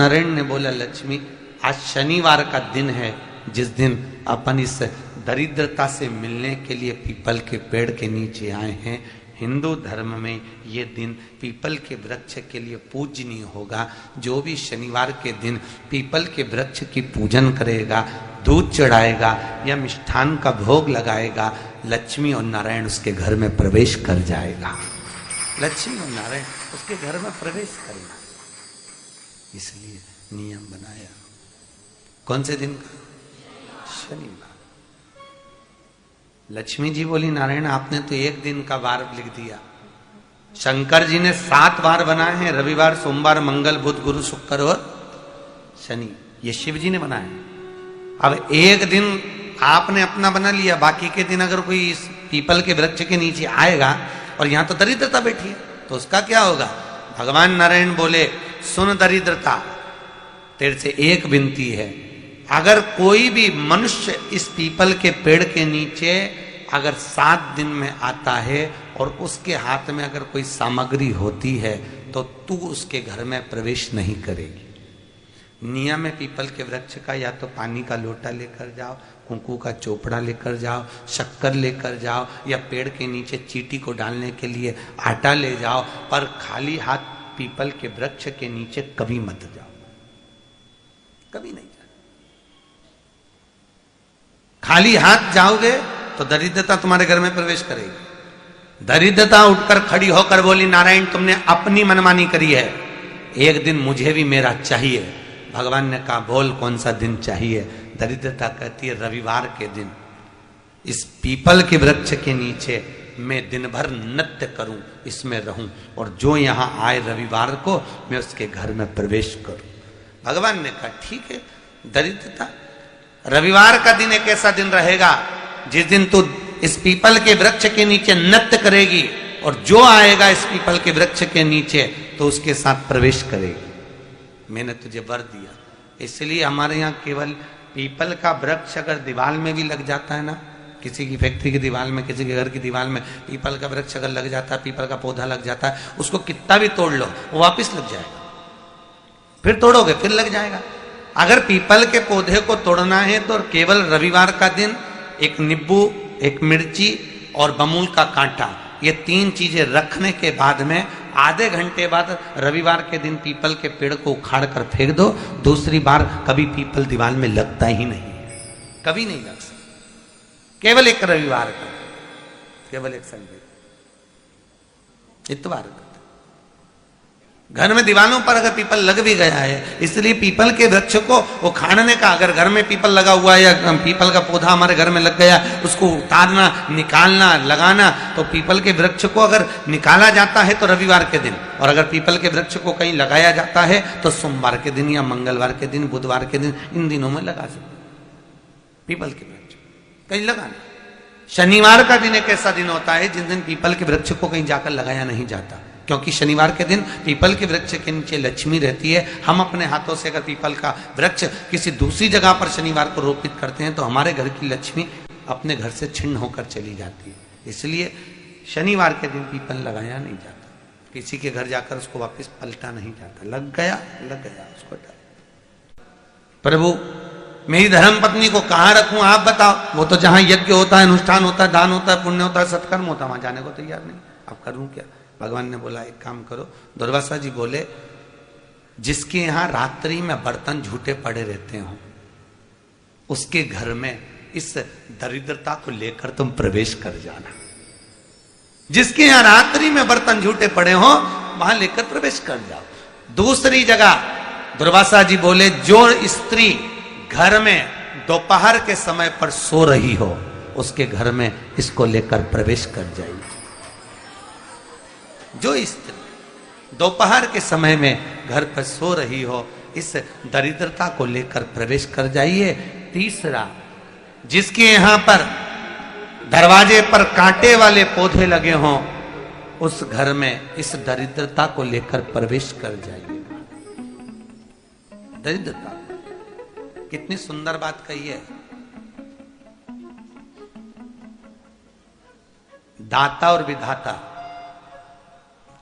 नारायण ने बोला, लक्ष्मी आज शनिवार का दिन है, जिस दिन अपन इस दरिद्रता से मिलने के लिए पीपल के पेड़ के नीचे आए हैं। हिंदू धर्म में ये दिन पीपल के वृक्ष के लिए पूजनीय होगा। जो भी शनिवार के दिन पीपल के वृक्ष की पूजन करेगा, दूध चढ़ाएगा या मिष्ठान का भोग लगाएगा, लक्ष्मी और नारायण उसके घर में प्रवेश कर जाएगा। लक्ष्मी और नारायण उसके घर में प्रवेश करेगा। इसलिए नियम बनाया। कौन से दिन का? शनिवार। लक्ष्मी जी बोली, नारायण आपने तो एक दिन का वार लिख दिया। शंकर जी ने 7 वार बनाए हैं, रविवार, सोमवार, मंगल, बुध, गुरु, शुक्र और शनि। ये शिव जी ने बनाया। अब एक दिन आपने अपना बना लिया, बाकी के दिन अगर कोई इस पीपल के वृक्ष के नीचे आएगा और यहां तो दरिद्रता बैठी है, तो उसका क्या होगा? भगवान नारायण बोले, सुन दरिद्रता, तेरे से एक विनती है, अगर कोई भी मनुष्य इस पीपल के पेड़ के नीचे अगर 7 दिन में आता है और उसके हाथ में अगर कोई सामग्री होती है तो तू उसके घर में प्रवेश नहीं करेगी। नियम है पीपल के वृक्ष का, या तो पानी का लोटा लेकर जाओ, कुंकू का चोपड़ा लेकर जाओ, शक्कर लेकर जाओ, या पेड़ के नीचे चींटी को डालने के लिए आटा ले जाओ, पर खाली हाथ पीपल के वृक्ष के नीचे कभी मत जाओ, कभी नहीं जाओ। खाली हाथ जाओगे तो दरिद्रता तुम्हारे घर में प्रवेश करेगी। दरिद्रता उठकर खड़ी होकर बोली, नारायण तुमने अपनी मनमानी करी है, एक दिन मुझे भी मेरा चाहिए। भगवान ने कहा, बोल कौन सा दिन चाहिए? दरिद्रता कहती है, रविवार के दिन इस पीपल के वृक्ष के नीचे मैं दिन भर नृत्य करूं, इसमें रहूं, और जो यहां आए रविवार को मैं उसके घर में प्रवेश करूं। भगवान ने कहा, ठीक है। दरिद्रता, रविवार का दिन एक ऐसा दिन रहेगा जिस दिन तू इस पीपल के वृक्ष के नीचे नृत्य करेगी, और जो आएगा इस पीपल के वृक्ष के नीचे तो उसके साथ प्रवेश करेगी। मैंने तुझे वर दिया। इसलिए हमारे यहाँ केवल पीपल का वृक्ष अगर दीवार में भी लग जाता है ना, किसी की फैक्ट्री की दीवार में, किसी के घर की दीवार में पीपल का वृक्ष अगर लग जाता है, पीपल का पौधा लग जाता है, उसको कितना भी तोड़ लो वो वापिस लग जाएगा। फिर तोड़ोगे फिर लग जाएगा। अगर पीपल के पौधे को तोड़ना है तो केवल रविवार का दिन एक नींबू, एक मिर्ची और बमूल का कांटा, ये 3 चीजें रखने के बाद में आधे घंटे बाद रविवार के दिन पीपल के पेड़ को उखाड़ कर फेंक दो। दूसरी बार कभी पीपल दीवार में लगता ही नहीं, कभी नहीं लग सकता। केवल एक रविवार का, केवल एक संडे, इतवार का। घर में दीवारों पर अगर पीपल लग भी गया है, इसलिए पीपल के वृक्ष को उखाड़ने का, अगर घर में पीपल लगा हुआ है या पीपल का पौधा हमारे घर में लग गया, उसको उतारना, निकालना, लगाना, तो पीपल के वृक्ष को अगर निकाला जाता है तो रविवार के दिन, और अगर पीपल के वृक्ष को कहीं लगाया जाता है तो सोमवार के दिन या मंगलवार के दिन, बुधवार के दिन, इन दिनों में लगा सकते पीपल के वृक्ष कहीं लगाना। शनिवार का दिन एक ऐसा दिन होता है जिस दिन पीपल के वृक्ष को कहीं जाकर लगाया नहीं जाता, क्योंकि शनिवार के दिन पीपल के वृक्ष के नीचे लक्ष्मी रहती है। हम अपने हाथों से अगर पीपल का वृक्ष किसी दूसरी जगह पर शनिवार को रोपित करते हैं तो हमारे घर की लक्ष्मी अपने घर से छिन्न होकर चली जाती है। इसलिए शनिवार के दिन पीपल लगाया नहीं जाता, किसी के घर जाकर उसको वापस पलटा नहीं जाता। लग गया उसको डाल। प्रभु मेरी धर्म पत्नी को कहाँ रखूं आप बताओ? वो तो जहां यज्ञ होता है, अनुष्ठान होता है, दान होता है, पुण्य होता है, सत्कर्म होता है, वहां जाने को तैयार नहीं। अब करूं क्या? भगवान ने बोला, एक काम करो। दुर्वासा जी बोले, जिसके यहां रात्रि में बर्तन झूठे पड़े रहते हो, उसके घर में इस दरिद्रता को लेकर तुम प्रवेश कर जाना। जिसके यहां रात्रि में बर्तन झूठे पड़े हो वहां लेकर प्रवेश कर जाओ। दूसरी जगह दुर्वासा जी बोले, जो स्त्री घर में दोपहर के समय पर सो रही हो उसके घर में इसको लेकर प्रवेश कर जाइए। जो स्त्री दोपहर के समय में घर पर सो रही हो, इस दरिद्रता को लेकर प्रवेश कर जाइए। तीसरा, जिसके यहां पर दरवाजे पर कांटे वाले पौधे लगे हों उस घर में इस दरिद्रता को लेकर प्रवेश कर जाइए। दरिद्रता, कितनी सुंदर बात कही है। दाता और विधाता,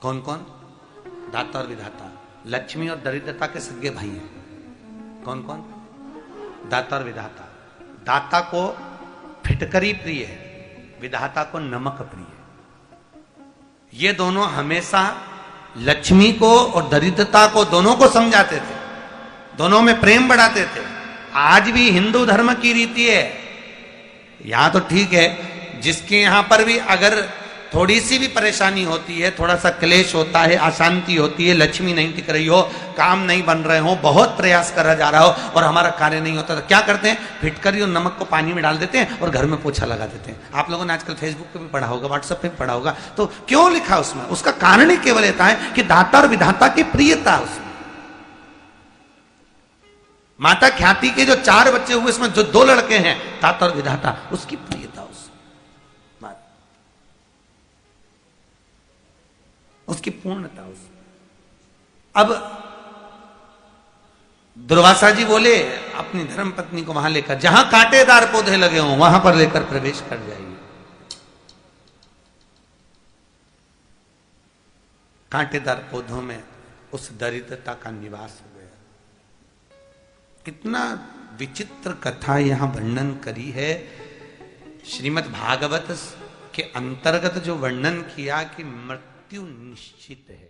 कौन कौन? दाता और विधाता। लक्ष्मी और दरिद्रता के सगे भाई हैं। कौन कौन? दाता और विधाता। दाता को फिटकरी प्रिय है, विधाता को नमक प्रिय है। ये दोनों हमेशा लक्ष्मी को और दरिद्रता को दोनों को समझाते थे, दोनों में प्रेम बढ़ाते थे। आज भी हिंदू धर्म की रीति है, यहां तो ठीक है, जिसके यहां पर भी अगर थोड़ी सी भी परेशानी होती है, थोड़ा सा क्लेश होता है, अशांति होती है, लक्ष्मी नहीं टिक रही हो, काम नहीं बन रहे हो, बहुत प्रयास करा जा रहा हो और हमारा कार्य नहीं होता, तो क्या करते हैं? फिटकरी और नमक को पानी में डाल देते हैं और घर में पोछा लगा देते हैं। आप लोगों ने आजकल फेसबुक पे भी पढ़ा होगा, व्हाट्सएप पे भी पढ़ा होगा। तो क्यों लिखा उसमें? उसका कारण ही केवल ये है कि दाता और विधाता की प्रियता उसमें। माता ख्याति के जो 4 बच्चे हुए, इसमें जो 2 लड़के हैं, दाता और विधाता, उसकी प्रियता उसकी पूर्णता उस। अब दुर्वासा जी बोले अपनी धर्म पत्नी को वहां लेकर, जहां कांटेदार पौधे लगे हों वहां पर लेकर प्रवेश कर जाइए। कांटेदार पौधों में उस दरिद्रता का निवास हो गया। कितना विचित्र कथा यहां वर्णन करी है। श्रीमद् भागवत के अंतर्गत जो वर्णन किया कि मृत्यु निश्चित है,